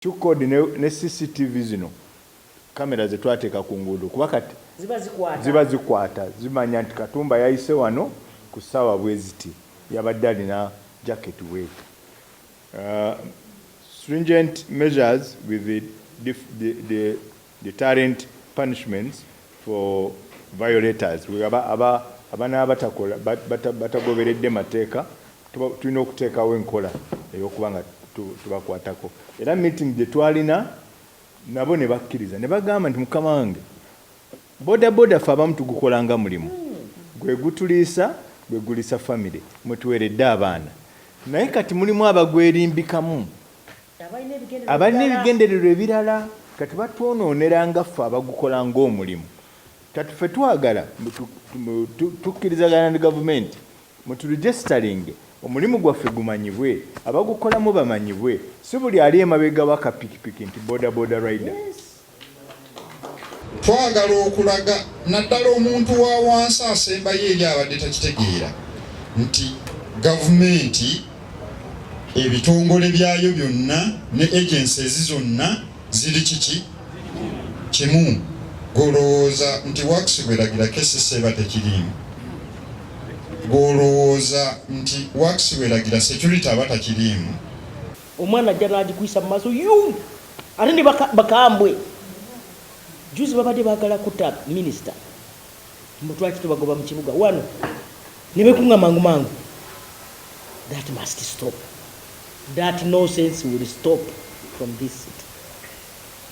Tukode ne CCTV zino kamera ze twateeka ku nguudo kuba kati ziba zikwata zimanya nti Katumba yayise wano ku ssaawa bweziti yabadde alina jacket we. Stringent measures with the deterrent punishments for violators. Abana batagoberedde mateeka tulina okuteekawo enkola ey'okuba nga tubakwatako. Era meeting gye twalina nabo ne bakkiriza ne bagamba nti mukama wange boda fe abamu tugukolanga mulimu gwe gutuliisa gwe gulisa famire mwetuweredde abaana naye kati mulimu abagwerimbikamu abalina ebigendererwa ebirala kati batwonoonera nga ffe abagukola ng'omulimu. Kati ffe twagala tukkirizagana ne gavumenti muturegisteringe omulimu gwaffe gumanyibwe abagukolamu bamanyibwe si buli ali emabega w'akapikipiki nti boda rider. Twagala okulaga naddala omuntu wa wansi asembayo eri abadde takitegeera nti gavumenti ebitongole byayo byonna ne agencies zonna ziri kiki kimu. Golowooza nti wakisi bweragira kesisi eba tekirimu. Golowooza nti wakisi bweragira security aba takirimu. Omwana ajja n'agikuyisa mu maaso yu ate ne bakambwe juzi babadde baagala kutta minisita mutwaki tubagoba mu kibuga wano ne bekunga mangu. That must stop. That nonsense will stop from this city.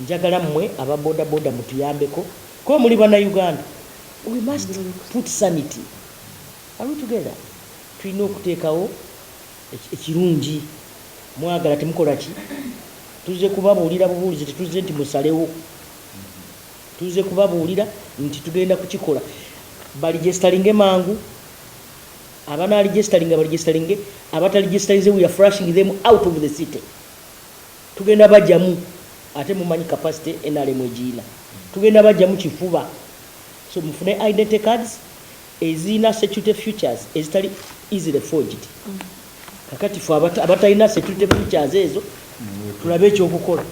Njagala mmwe aba boda mutuyambeko ko muli bana Uganda. We must put sanity. Are we together? Tulina okuteekawo ekirungi mwagala temukola ki tuze kubabuulira bubuulizi tetuze nti musalewo tuze kubabuulira nti tugenda kukikola baligestalinge mangu abana aligestalinga baligestalinge abataligestalinze we are flushing them out of the city. Tugenda bajjamu ate mumanyi capacity NRM egiina tugenda bajjamu kifuba so mufune identity cards ezina security features ezitali easily forged. Kakati fu abatalina security features ezo tulabe ekyokukola.